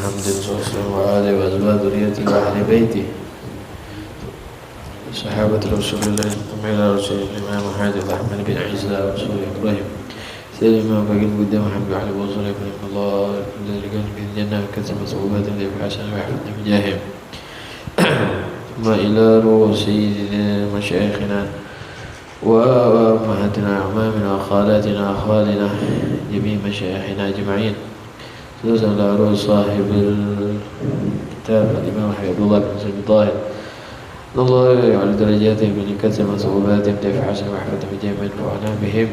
محمد صلى الله عليه وسلم وآله وأزواج ذريته وأهل بيته صحابة رسول الله إلى رسول الإمام حاجة أحمد بن عيسى ورسول إبراهيم سيد الإمام بقي قدام محمد وعلي وصول إبراهيم الله الذي كان في الجنة وكتب صعوبات الذي حسن ويحفظ بجاههم ثم إلى رؤوس سيدنا مشايخنا وأمهاتنا وأعمامنا وخالاتنا وأخوالنا جميع مشايخنا أجمعين خصوصا على رؤوس صاحب الكتاب الإمام عبد الله بن سعيد الطاهر الله يعلى درجاتهم من كثر صعوباتهم دفع حسن ويحفظ بجميع منفعنا بهم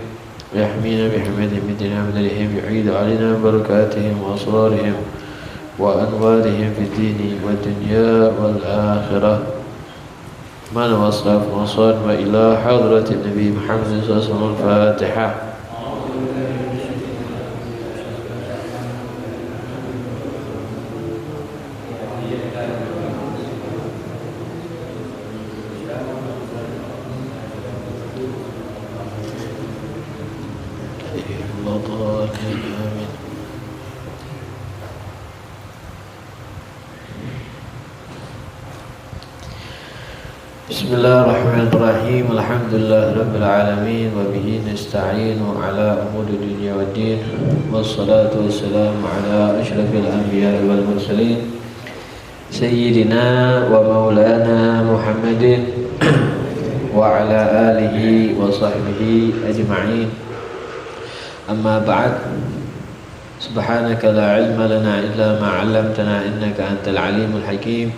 ويحمينا بحمايتهم من دين عملهم يعيد علينا بركاتهم وأسرارهم وأنوارهم في الدين والدنيا والآخرة من وصف وصل إلى حضرة النبي محمد صلى الله عليه وسلم الفاتحة. Bismillahirrahmanirrahim. Alhamdulillah rabbil alamin wa bihi nasta'inu ala umuri dunya waddin wassalatu wassalamu ala asyrafil anbiya'i wal mursalin sayyidina wa maulana Muhammadin wa ala alihi wa sahbihi ajma'in. Amma ba'd. Subhanaka la ilma lana illa ma 'allamtana innaka antal alimul hakim.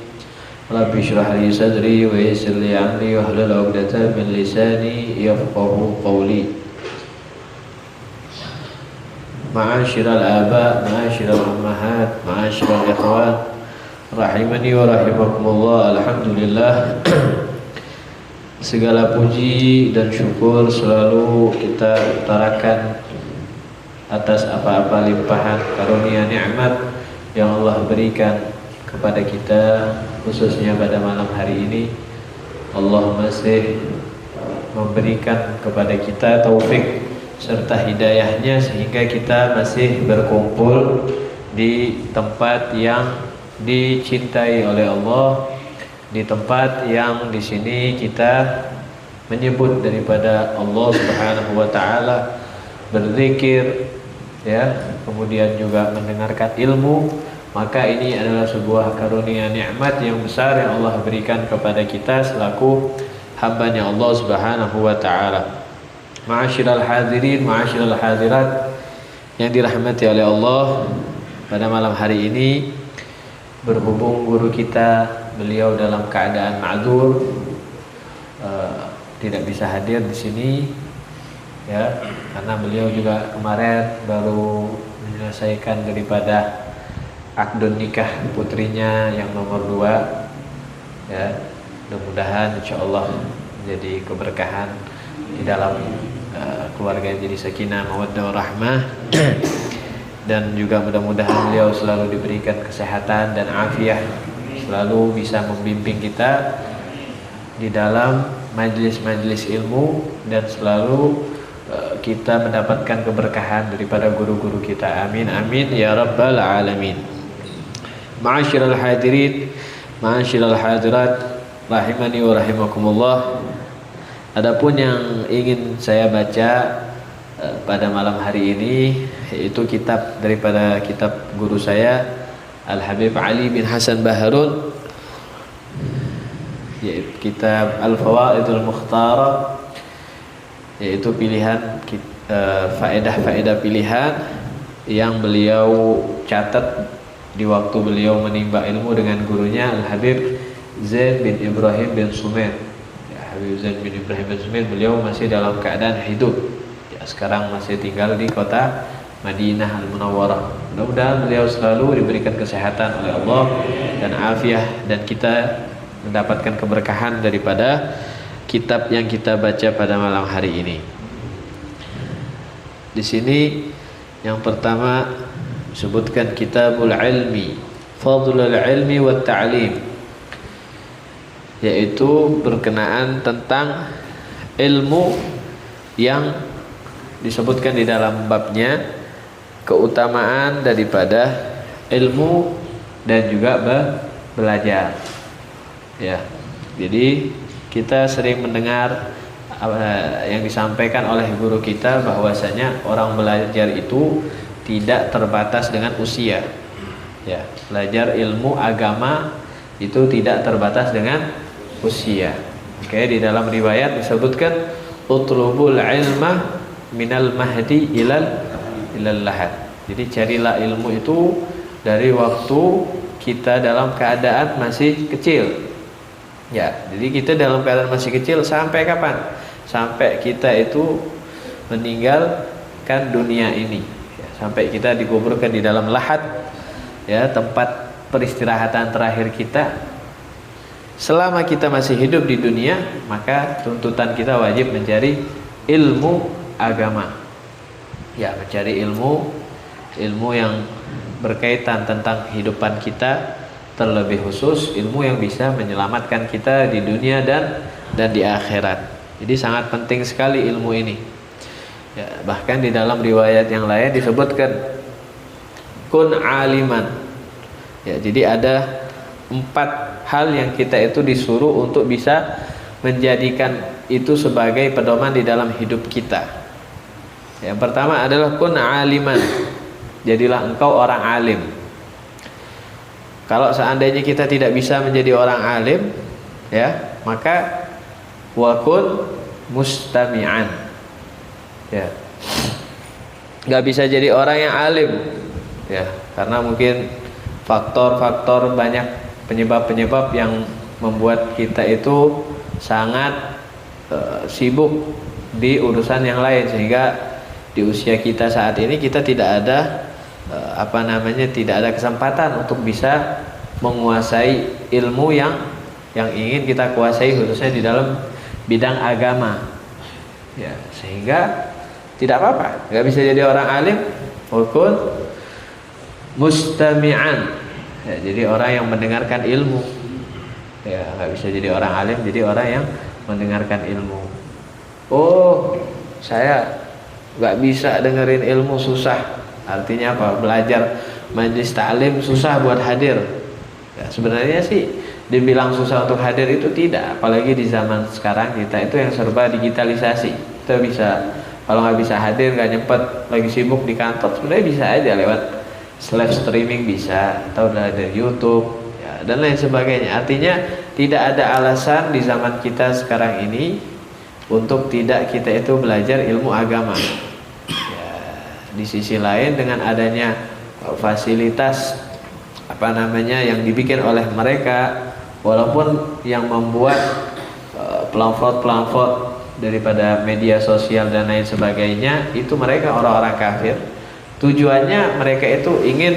Rabbi shrah li sadri wa yassir li amri wahlul 'uqdatam min lisani yafqahu qawli. Ma'asyiral aba, ma'asyiral ummahat, ma'asyiral ikhwan, rahimani wa rahimakumullah. Alhamdulillah, segala puji dan syukur selalu kita utarakan atas apa-apa limpahan karunia nikmat yang Allah berikan kepada kita, khususnya pada malam hari ini. Allah masih memberikan kepada kita taufik serta hidayahnya sehingga kita masih berkumpul di tempat yang dicintai oleh Allah, di tempat yang di sini kita menyebut daripada Allah Subhanahu wa taala, berzikir ya, kemudian juga mendengarkan ilmu. Maka ini adalah sebuah karunia nikmat yang besar yang Allah berikan kepada kita selaku hambanya Allah Subhanahu wa taala. Ma'asyiral hadirin, ma'asyiral hadirat yang dirahmati oleh Allah, pada malam hari ini berhubung guru kita beliau dalam keadaan ma'dzur, tidak bisa hadir di sini ya, karena beliau juga kemarin baru menyelesaikan daripada akdun nikah putrinya yang nomor 2 ya. Mudah-mudahan insyaallah menjadi keberkahan di dalam keluarga, jadi sakinah mawaddah warahmah dan juga mudah-mudahan beliau selalu diberikan kesehatan dan afiah, selalu bisa membimbing kita di dalam majelis-majelis ilmu dan selalu kita mendapatkan keberkahan daripada guru-guru kita. Amin amin ya rabbal alamin. Ma'asyiral hadirin, ma'asyiral hadirat, rahimani wa rahimakumullah. Adapun yang ingin saya baca pada malam hari ini yaitu kitab daripada kitab guru saya Al-Habib Ali bin Hasan Baharun, yaitu kitab Al-Fawaidul Mukhtarah, yaitu pilihan faedah-faedah pilihan yang beliau catat di waktu beliau menimba ilmu dengan gurunya Al-Habib Zain bin Ibrahim bin Sumair ya, Habib Zain bin Ibrahim bin Sumair, beliau masih dalam keadaan hidup ya, sekarang masih tinggal di kota Madinah Al-Munawwarah. Mudah-mudahan beliau selalu diberikan kesehatan oleh Allah dan afiah, dan kita mendapatkan keberkahan daripada kitab yang kita baca pada malam hari ini. Di sini yang pertama disebutkan kitabul ilmi, fadlul ilmi wat ta'lim, yaitu berkenaan tentang ilmu yang disebutkan di dalam babnya keutamaan daripada ilmu dan juga belajar. Ya. Jadi kita sering mendengar yang disampaikan oleh guru kita bahwasanya orang belajar itu tidak terbatas dengan usia. Ya, belajar ilmu agama itu tidak terbatas dengan usia. Oke, di dalam riwayat disebutkan utlubul ilma minal mahdi ilal lahad. Jadi carilah ilmu itu dari waktu kita dalam keadaan masih kecil. Ya, jadi kita dalam keadaan masih kecil sampai kapan? Sampai kita itu meninggalkan dunia ini, ya, sampai kita dikuburkan di dalam lahat, ya, tempat peristirahatan terakhir kita. Selama kita masih hidup di dunia, maka tuntutan kita wajib mencari ilmu agama, ya, mencari ilmu yang berkaitan tentang kehidupan kita, terlebih khusus ilmu yang bisa menyelamatkan kita di dunia dan di akhirat. Jadi sangat penting sekali ilmu ini. Ya, bahkan di dalam riwayat yang lain disebutkan kun aliman. Ya, jadi ada 4 hal yang kita itu disuruh untuk bisa menjadikan itu sebagai pedoman di dalam hidup kita. Yang pertama adalah kun aliman. Jadilah engkau orang alim. Kalau seandainya kita tidak bisa menjadi orang alim, ya, maka wakun mustami'an, ya, nggak bisa jadi orang yang alim, ya, karena mungkin faktor-faktor banyak penyebab-penyebab yang membuat kita itu sangat sibuk di urusan yang lain, sehingga di usia kita saat ini kita tidak ada tidak ada kesempatan untuk bisa menguasai ilmu yang ingin kita kuasai, khususnya di dalam bidang agama, ya, sehingga tidak apa-apa, nggak bisa jadi orang alim, wakun mustami'an, ya, jadi orang yang mendengarkan ilmu, ya, nggak bisa jadi orang alim, jadi orang yang mendengarkan ilmu. Oh, saya nggak bisa dengerin ilmu, susah. Artinya apa? Belajar majelis ta'lim susah buat hadir. Ya, sebenarnya sih dibilang susah untuk hadir itu tidak, apalagi di zaman sekarang kita itu yang serba digitalisasi. Kita bisa, kalau nggak bisa hadir, nggak nyempet, lagi sibuk di kantor, sebenarnya bisa aja lewat live streaming, bisa, atau dari YouTube, ya, dan lain sebagainya. Artinya tidak ada alasan di zaman kita sekarang ini untuk tidak kita itu belajar ilmu agama. Ya, di sisi lain dengan adanya fasilitas yang dibikin oleh mereka, walaupun yang membuat pamflet daripada media sosial dan lain sebagainya itu mereka orang-orang kafir, tujuannya mereka itu ingin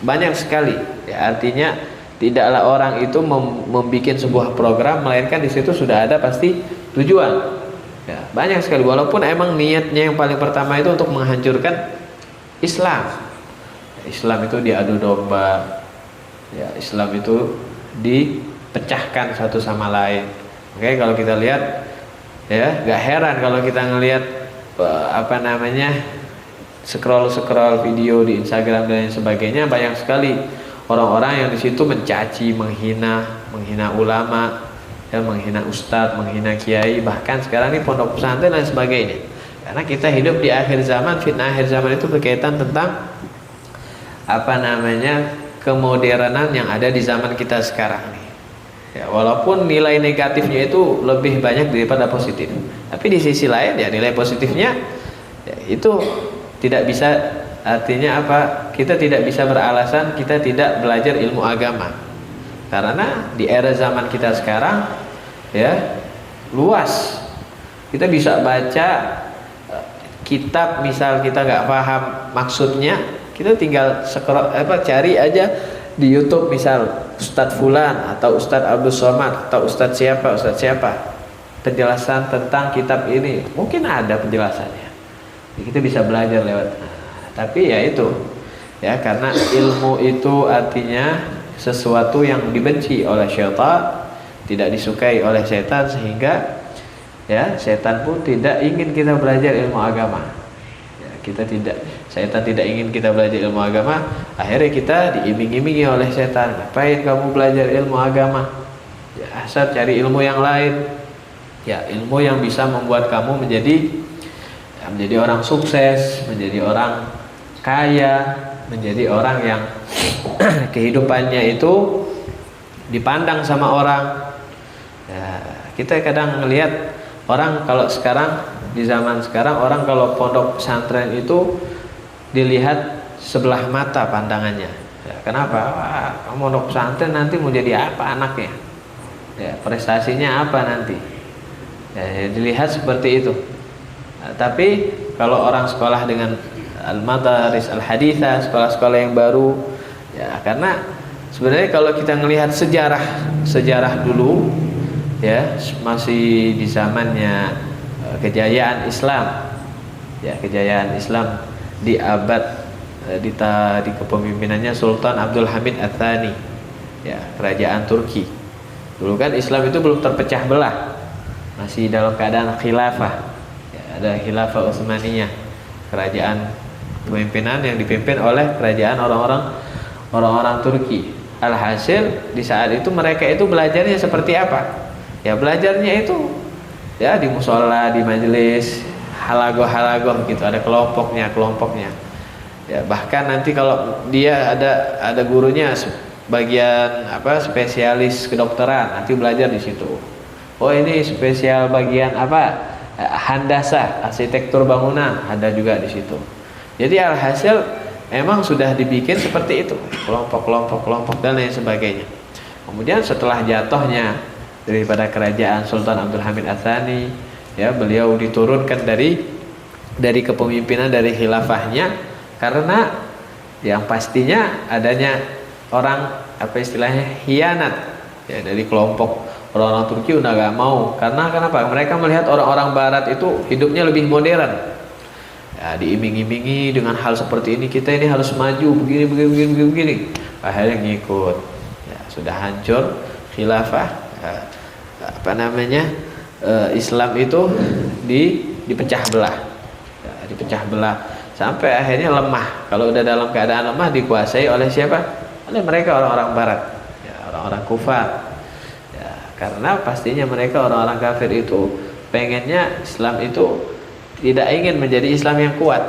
banyak sekali, ya, artinya tidaklah orang itu membuat sebuah program melainkan di situ sudah ada pasti tujuan, ya, banyak sekali, walaupun emang niatnya yang paling pertama itu untuk menghancurkan Islam. Islam itu diadu domba, ya, Islam itu dipecahkan satu sama lain. Oke, kalau kita lihat, ya, gak heran kalau kita ngelihat scroll video di Instagram dan lain sebagainya, banyak sekali orang-orang yang di situ mencaci, menghina ulama, ya, menghina ustadz, menghina kiai, bahkan sekarang ini pondok pesantren dan sebagainya. Karena kita hidup di akhir zaman, fitnah akhir zaman itu berkaitan tentang kemodernan yang ada di zaman kita sekarang nih. Ya, walaupun nilai negatifnya itu lebih banyak daripada positif, tapi di sisi lain, ya, nilai positifnya, ya, itu tidak bisa, artinya apa? Kita tidak bisa beralasan kita tidak belajar ilmu agama, karena di era zaman kita sekarang, ya, luas. Kita bisa baca kitab, misal kita nggak paham maksudnya, kita tinggal cari aja di YouTube, misal Ustadz Fulan atau Ustadz Abdul Somad atau Ustadz siapa penjelasan tentang kitab ini, mungkin ada penjelasannya, kita bisa belajar lewat. Tapi ya itu, ya, karena ilmu itu artinya sesuatu yang dibenci oleh syaitan, tidak disukai oleh setan, sehingga, ya, setan pun tidak ingin kita belajar ilmu agama. Ya, kita tidak, Setan tidak ingin kita belajar ilmu agama, akhirnya kita diiming-imingi oleh setan. Ngapain kamu belajar ilmu agama? Ya, asal cari ilmu yang lain. Ya, ilmu yang bisa membuat kamu menjadi orang sukses, menjadi orang kaya, menjadi orang yang kehidupannya itu dipandang sama orang. Ya, kita kadang melihat orang kalau sekarang, di zaman sekarang, orang kalau pondok pesantren itu dilihat sebelah mata pandangannya. Ya, kenapa? Wah, pondok pesantren nanti mau jadi apa anaknya? Ya, prestasinya apa nanti? Ya, dilihat seperti itu. Nah, tapi kalau orang sekolah dengan al-madaris al-haditha, sekolah-sekolah yang baru, ya karena sebenarnya kalau kita melihat sejarah dulu, ya masih di zamannya kejayaan Islam, ya kejayaan Islam di abad di kepemimpinannya Sultan Abdul Hamid Ats-Tsani, ya kerajaan Turki. Dulu kan Islam itu belum terpecah belah, masih dalam keadaan khilafah, ya, ada khilafah Utsmaniyah, kerajaan kepemimpinan yang dipimpin oleh kerajaan orang-orang Turki. Alhasil di saat itu mereka itu belajarnya seperti apa? Ya belajarnya itu ya di musola, di majelis, halagoh gitu, ada kelompoknya. Ya bahkan nanti kalau dia ada gurunya bagian spesialis kedokteran, nanti belajar di situ. Oh ini spesial bagian handasa, arsitektur bangunan, ada juga di situ. Jadi alhasil emang sudah dibikin seperti itu, kelompok dan lain sebagainya. Kemudian setelah jatuhnya daripada kerajaan Sultan Abdul Hamid Ats-Tsani, ya beliau diturunkan dari kepemimpinan, dari khilafahnya, karena yang pastinya adanya orang khianat, ya dari kelompok orang-orang Turki udah gak mau. Karena kenapa? Mereka melihat orang-orang Barat itu hidupnya lebih modern. Ya, diiming-imingi dengan hal seperti ini, kita ini harus maju begini. Akhirnya ngikut. Ya, sudah hancur khilafah. Islam itu dipecah belah. Ya, dipecah belah sampai akhirnya lemah. Kalau udah dalam keadaan lemah, dikuasai oleh siapa? Oleh mereka orang-orang Barat. Ya, orang-orang kufar. Ya, karena pastinya mereka orang-orang kafir itu pengennya Islam itu tidak ingin menjadi Islam yang kuat,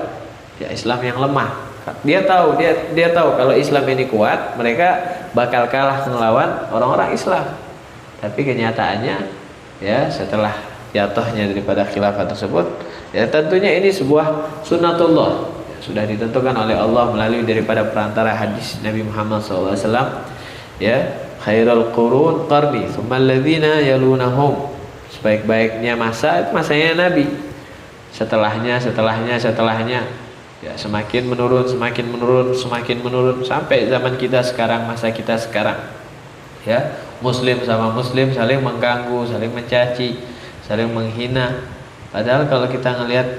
ya Islam yang lemah. Dia tahu kalau Islam ini kuat, mereka bakal kalah melawan orang-orang Islam. Tapi kenyataannya, ya setelah jatuhnya daripada khilafah tersebut, ya tentunya ini sebuah sunnatullah, ya, sudah ditentukan oleh Allah melalui daripada perantara hadis Nabi Muhammad SAW. Ya, khairul qurun qarni, tsummal ladzina yalunahum. Sebaik-baiknya masa itu masanya Nabi. Setelahnya, ya semakin menurun sampai zaman kita sekarang, masa kita sekarang. Ya, muslim sama muslim saling mengganggu, saling mencaci, saling menghina. Padahal kalau kita ngelihat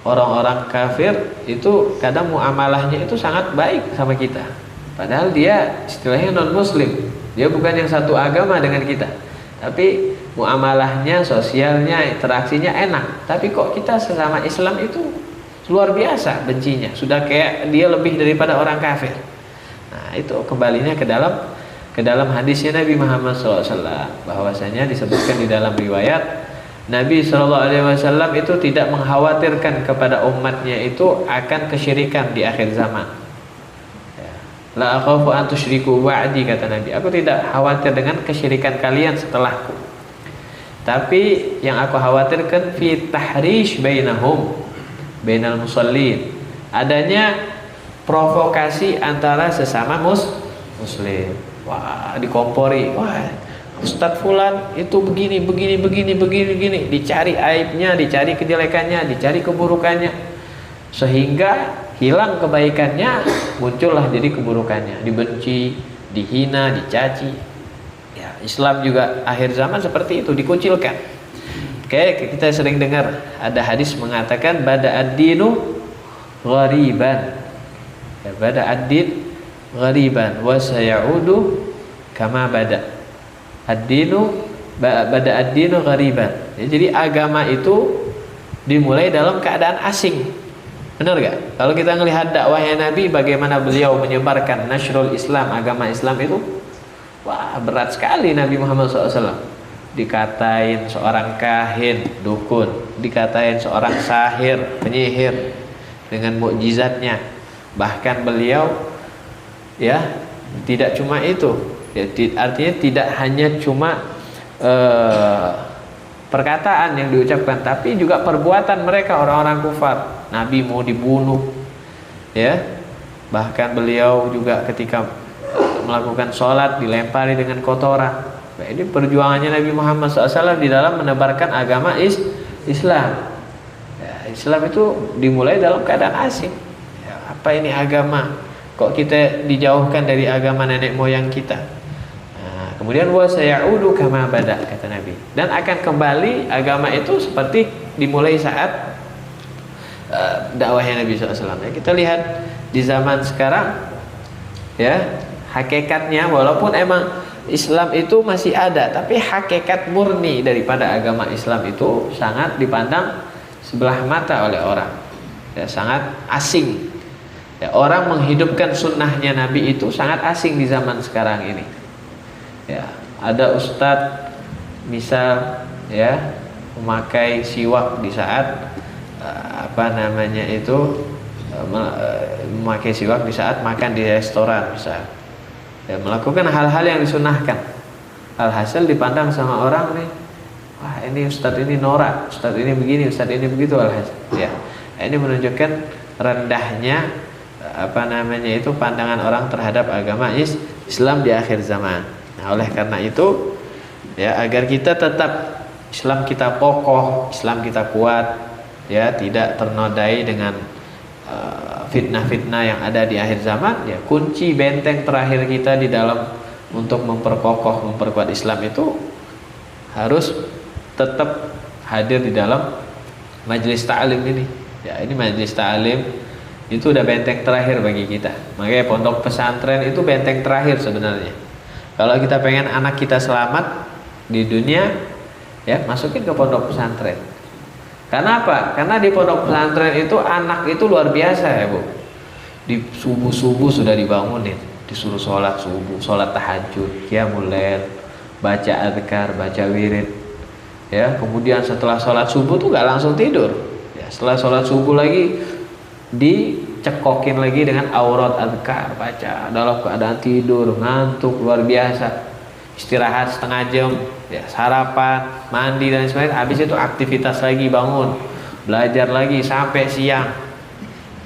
orang-orang kafir itu kadang muamalahnya itu sangat baik sama kita. Padahal dia istilahnya non muslim, dia bukan yang satu agama dengan kita. Tapi muamalahnya, sosialnya, interaksinya enak. Tapi kok kita sesama Islam itu luar biasa bencinya, sudah kayak dia lebih daripada orang kafir. Nah itu kembalinya ke dalam hadisnya Nabi Muhammad SAW, bahwasanya disebutkan di dalam riwayat Nabi SAW itu tidak mengkhawatirkan kepada umatnya itu akan kesyirikan di akhir zaman. La akhafu an tusyriku ba'di, kata Nabi, aku tidak khawatir dengan kesyirikan kalian setelahku. Tapi yang aku khawatirkan fi tahrish bainal musallin, adanya provokasi antara sesama muslim. Wah, dikompori. Wah, Ustadz Fulan itu begini, dicari aibnya, dicari kejelekannya, dicari keburukannya, sehingga hilang kebaikannya, muncullah jadi keburukannya, dibenci, dihina, dicaci. Ya, Islam juga akhir zaman seperti itu, dikucilkan. Oke, kita sering dengar ada hadis mengatakan bada ad-dinu ghariban. Ya, bada ad-din ghariban wa sayaudu kama bada. Ad-dinu bada ad-dinu ghariban. Ya, jadi agama itu dimulai dalam keadaan asing. Benar gak? Kalau kita melihat dakwahnya Nabi, bagaimana beliau menyebarkan nasrul Islam, agama Islam itu, wah berat sekali Nabi Muhammad SAW. Dikatain seorang kahin, dukun, dikatain seorang sahir, penyihir dengan mukjizatnya. Bahkan beliau ya tidak cuma itu, ya, artinya tidak hanya cuma perkataan yang diucapkan, tapi juga perbuatan mereka orang-orang kufar. Nabi mau dibunuh, ya. Bahkan beliau juga ketika melakukan sholat dilempari dengan kotoran. Nah, ini perjuangannya Nabi Muhammad SAW di dalam menebarkan agama Islam. Ya, Islam itu dimulai dalam keadaan asing. Ya, apa ini agama? Kok kita dijauhkan dari agama nenek moyang kita? Nah, kemudian wa sayaudu kama bada, kata Nabi. Dan akan kembali agama itu seperti dimulai saat dakwahnya Nabi SAW. Ya, kita lihat di zaman sekarang, ya hakikatnya walaupun emang Islam itu masih ada, tapi hakikat murni daripada agama Islam itu sangat dipandang sebelah mata oleh orang, ya, sangat asing. Ya, orang menghidupkan sunnahnya Nabi itu sangat asing di zaman sekarang ini. Ya, ada ustadz misal ya memakai siwak di saat memakai siwak di saat makan di restoran misal, ya, melakukan hal-hal yang disunahkan. Alhasil dipandang sama orang nih, wah ini ustadz ini norak, ustadz ini begini, ustadz ini begitu. Alhasil ya, ini menunjukkan rendahnya pandangan orang terhadap agama Islam di akhir zaman. Nah, oleh karena itu ya, agar kita tetap Islam kita kokoh, Islam kita kuat, ya, tidak ternodai dengan fitnah-fitnah yang ada di akhir zaman, ya, kunci benteng terakhir kita di dalam untuk memperkuat Islam itu harus tetap hadir di dalam majelis ta'lim ini. Ya, ini majelis ta'lim itu udah benteng terakhir bagi kita. Makanya pondok pesantren itu benteng terakhir sebenarnya. Kalau kita pengen anak kita selamat di dunia, ya, masukin ke pondok pesantren. Karena apa? Karena di pondok pesantren itu anak itu luar biasa, ya Bu. Di subuh-subuh sudah dibangunin, disuruh sholat subuh, sholat tahajud, qiyamul lail, baca azkar, baca wirid. Ya, kemudian setelah sholat subuh tuh gak langsung tidur. Ya, setelah sholat subuh lagi dicekokin lagi dengan aurat azkar, baca dalam keadaan tidur, ngantuk luar biasa. Istirahat setengah jam, ya, sarapan, mandi dan sebagainya. Habis itu aktivitas lagi, bangun, belajar lagi sampai siang.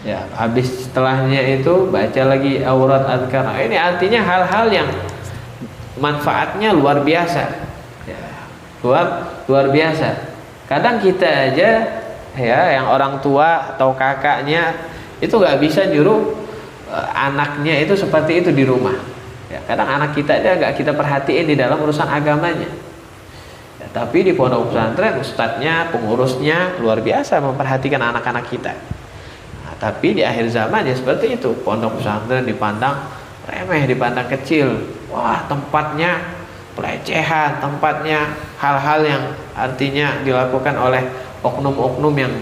Ya, habis setelahnya itu baca lagi aurat azkar. Nah, ini artinya hal-hal yang manfaatnya luar biasa. Ya, luar biasa. Kadang kita aja, ya, yang orang tua atau kakaknya itu nggak bisa nyuruh anaknya itu seperti itu di rumah. Ya, kadang anak kita aja nggak kita perhatiin di dalam urusan agamanya. Ya, tapi di pondok pesantren ustadznya, pengurusnya luar biasa memperhatikan anak-anak kita. Nah, tapi di akhir zaman ya seperti itu, pondok pesantren dipandang remeh, dipandang kecil. Wah, tempatnya pelecehan, tempatnya hal-hal yang artinya dilakukan oleh oknum-oknum yang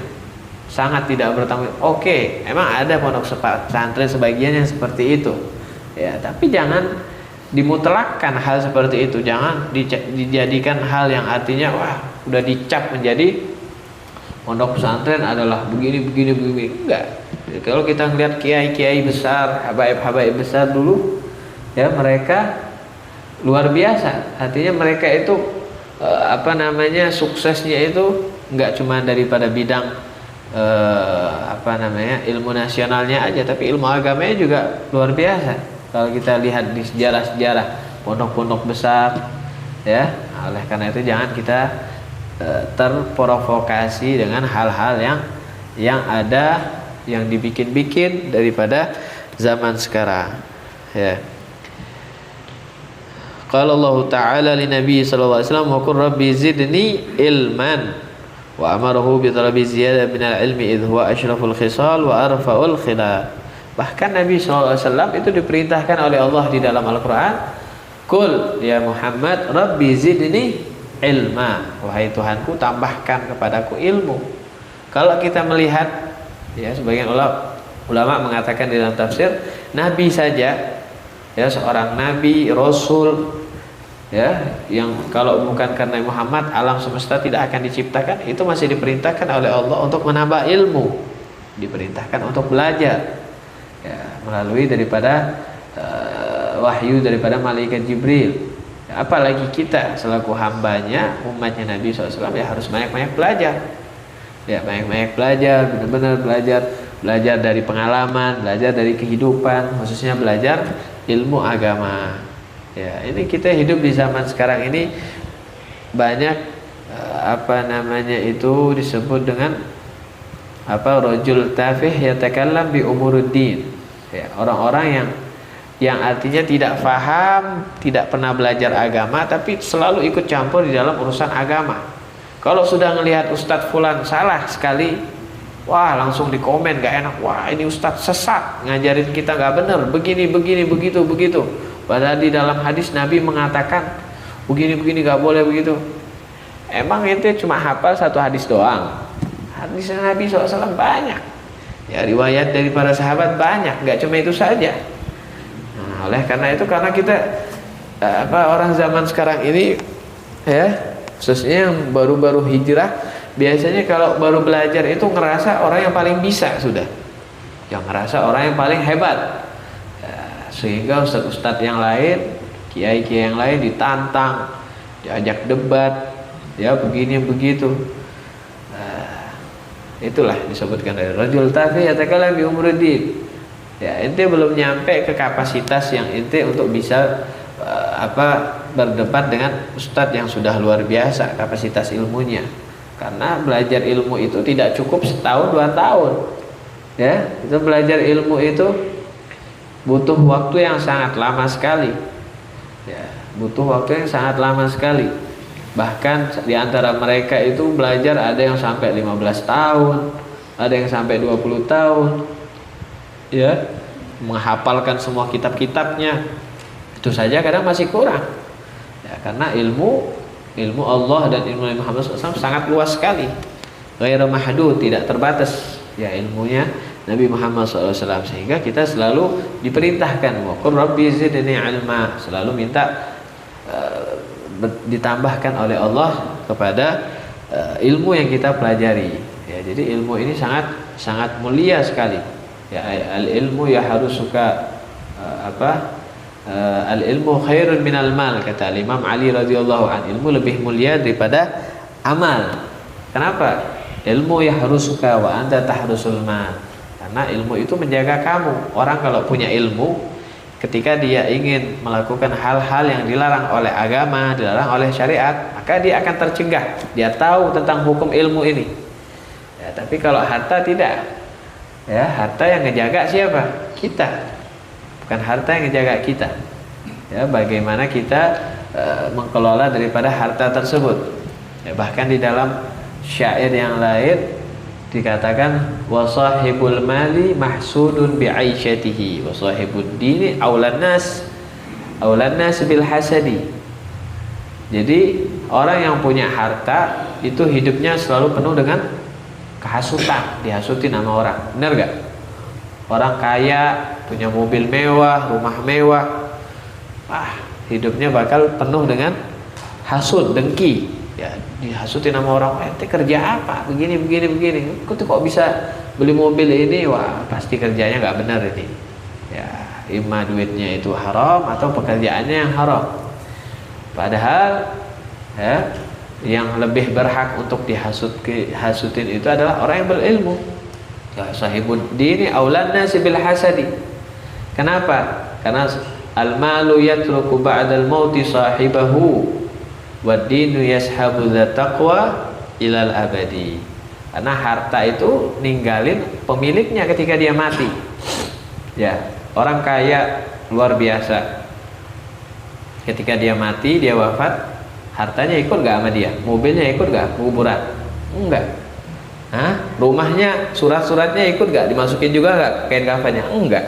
sangat tidak bertanggung jawab. Oke, emang ada pondok pesantren sebagian yang seperti itu. Ya, tapi jangan dimutlakkan hal seperti itu. Jangan dijadikan hal yang artinya wah, udah dicap menjadi pondok pesantren adalah begini. Enggak. Jadi, kalau kita melihat kiai-kiai besar, habaib-habaib besar dulu, ya, mereka luar biasa. Artinya mereka itu suksesnya itu enggak cuma daripada bidang ilmu nasionalnya aja, tapi ilmu agamanya juga luar biasa. Kalau kita lihat di sejarah-sejarah pondok-pondok besar, ya, oleh karena itu jangan kita terprovokasi dengan hal-hal yang ada yang dibikin-bikin daripada zaman sekarang. Ya. Qala Allah Ta'ala li Nabi sallallahu alaihi wasallam wa qur rabbi zidni ilman wa amarahu bi talabi ziyadah min al-ilmi idh huwa asyraful khisal wa arfa'ul khilaf. Bahkan Nabi SAW itu diperintahkan oleh Allah di dalam Al-Quran, Qul ya Muhammad Rabbi zidni ilma, wahai Tuhanku tambahkan kepadaku ilmu. Kalau kita melihat Ya, sebagian ulama mengatakan di dalam tafsir, nabi saja, ya, seorang nabi, rasul, ya, yang kalau bukan karena Muhammad alam semesta tidak akan diciptakan, itu masih diperintahkan oleh Allah untuk menambah ilmu, diperintahkan untuk belajar, ya, melalui daripada wahyu daripada malaikat Jibril. Ya, apalagi kita selaku hambanya, umatnya Nabi SAW, ya harus banyak-banyak belajar. Ya, banyak-banyak belajar, benar-benar belajar dari pengalaman, belajar dari kehidupan, khususnya belajar ilmu agama. Ya, ini kita hidup di zaman sekarang ini banyak itu disebut dengan rajul tafih yatakallam bi umuruddin. Ya, orang-orang yang artinya tidak paham, tidak pernah belajar agama, tapi selalu ikut campur di dalam urusan agama. Kalau sudah ngelihat Ustadz Fulan salah sekali, wah langsung dikomen gak enak. Wah ini Ustadz sesat, ngajarin kita gak benar, begini, begitu. Padahal di dalam hadis Nabi mengatakan begini gak boleh begitu. Emang ente cuma hafal satu hadis doang? Hadis Nabi SAW banyak. Ya, riwayat dari para sahabat banyak, gak cuma itu saja. Nah, oleh karena kita orang zaman sekarang ini, ya, khususnya yang baru-baru hijrah, biasanya kalau baru belajar itu ngerasa orang yang paling bisa sudah, yang ngerasa orang yang paling hebat, ya, sehingga ustadz-ustadz yang lain, kiai-kiai yang lain ditantang, diajak debat, ya begini begitu. Itulah disebutkan dari rajul tafi yatakallam bi umuruddin. Ya, ente belum nyampe ke kapasitas yang ente untuk bisa berdebat dengan ustadz yang sudah luar biasa kapasitas ilmunya. Karena belajar ilmu itu tidak cukup setahun 2 tahun. Ya, itu belajar ilmu itu butuh waktu yang sangat lama sekali. Ya, butuh waktu yang sangat lama sekali. Bahkan di antara mereka itu belajar ada yang sampai 15 tahun, ada yang sampai 20 tahun. Ya, menghafalkan semua kitab-kitabnya. Itu saja kadang masih kurang, ya, karena ilmu Allah dan ilmu Muhammad SAW sangat luas sekali, ghairu mahdud, tidak terbatas, ya, ilmunya Nabi Muhammad SAW, sehingga kita selalu diperintahkan wa qur rabbi zidni ilma, selalu minta ditambahkan oleh Allah kepada ilmu yang kita pelajari. Ya, jadi ilmu ini sangat mulia sekali. Ya, al ilmu ya harus suka al-ilmu khairun minal mal, kata Imam Ali radhiyallahu an. Ilmu lebih mulia daripada amal. Kenapa? Ilmu ya harus suka wa anta tahrusul mal. Karena ilmu itu menjaga kamu. Orang kalau punya ilmu, ketika dia ingin melakukan hal-hal yang dilarang oleh agama, dilarang oleh syariat, maka dia akan tercegah. Dia tahu tentang hukum ilmu ini. Ya, tapi kalau harta tidak. Ya, harta yang ngejaga siapa? Kita. Bukan harta yang ngejaga kita. Ya, bagaimana kita mengelola daripada harta tersebut. Ya, bahkan di dalam syair yang lain dikatakan wasahibul mali mahsudun bi'aisyatihi wasahibud dini aulan nas bil hasadi. Jadi orang yang punya harta itu hidupnya selalu penuh dengan kehasutan, dihasutin sama orang. Benar gak? Orang kaya punya mobil mewah, rumah mewah, hidupnya bakal penuh dengan hasud, dengki. Ya, dihasutin sama orang, ente kerja apa? Begini. Kok bisa beli mobil ini? Wah, pasti kerjanya nggak benar ini. Ya, imma duitnya itu haram atau pekerjaannya yang haram. Padahal, ya, yang lebih berhak untuk dihasutin itu adalah orang yang berilmu. Ya, sahibud dini aulan nasi bil hasadi. Kenapa? Karena al-malu yatruku ba'dal mauti sahibahu wad dinu yashabu dzat taqwa ilal abadi. Karena harta itu ninggalin pemiliknya ketika dia mati. Ya, orang kaya luar biasa. Ketika dia mati, dia wafat, hartanya ikut gak sama dia? Mobilnya ikut gak kuburan? Enggak. Rumahnya, surat-suratnya ikut gak? Dimasukin juga gak kain kafannya? Enggak.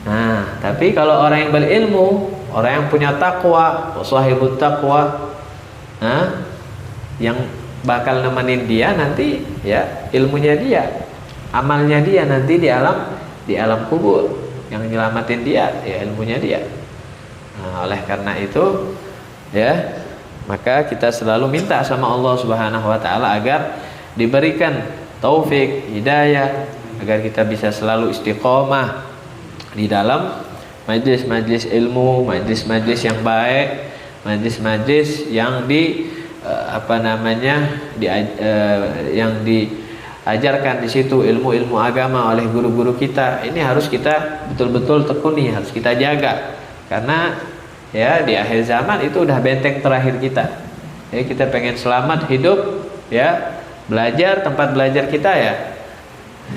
Nah, tapi kalau orang yang berilmu, orang yang punya takwa, sahibut takwa, yang bakal nemenin dia nanti, ya, ilmunya dia. amalnya dia nanti di alam kubur. Yang nyelamatin dia ya ilmunya dia. Nah, oleh karena itu ya, maka kita selalu minta sama Allah Subhanahu wa taala agar diberikan taufik, hidayah, agar kita bisa selalu istiqomah di dalam majlis-majlis ilmu, majlis-majlis yang baik, majlis-majlis yang yang diajarkan di situ ilmu-ilmu agama oleh guru-guru kita. Ini harus kita betul-betul tekuni, harus kita jaga. Karena ya di akhir zaman itu udah benteng terakhir kita. Ya, kita pengen selamat hidup ya, belajar, tempat belajar kita ya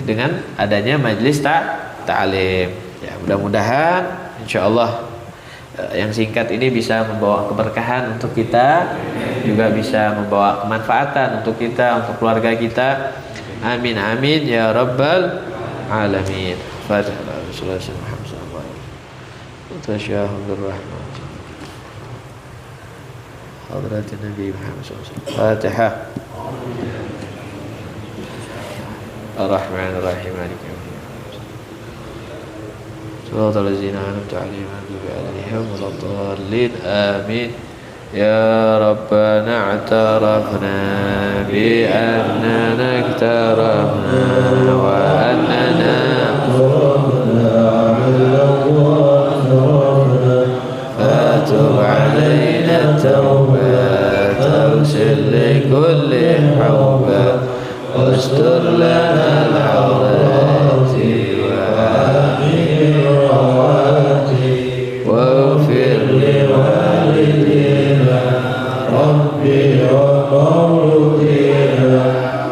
dengan adanya majlis ta'lim. Ya, mudah-mudahan insyaallah yang singkat ini bisa membawa keberkahan untuk kita, juga bisa membawa kemanfaatan untuk kita, untuk keluarga kita. Amin amin ya rabbal alamin. Fatihah Rasulullah Muhammad sallallahu alaihi wasallam. Tasyahhudur rahman. Hadrat Nabi Muhammad sallallahu alaihi wasallam. Fatihah. Ar-Rahman Ar-Rahim Maliki Yawmiddin. Shiratal ladzina an'amta 'alaihim ghairil maghdubi 'alaihim waladdallin. Amin. Ya Rabbana i'tarafna bi annana iktarafna wa annana fatub 'alaina tawbah taghsil li kulli hawba واستر لنا العورات وآمن الروات واغفر لوالدينا ربي ومولودينا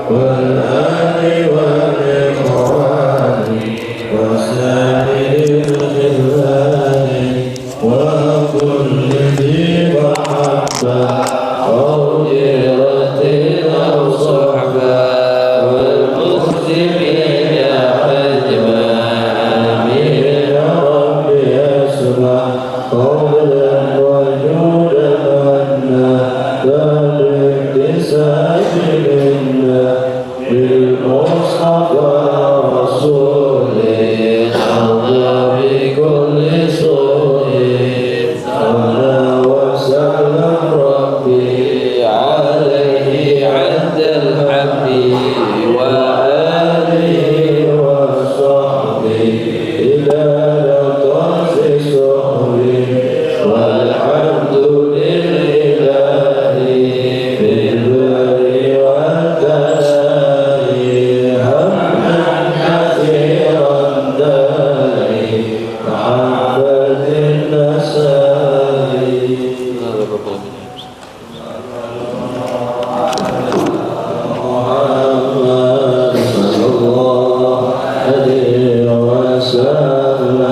والآل والإخوان وسائر الخلان وكل ذي محبة أو جيرة أو صحبة Oh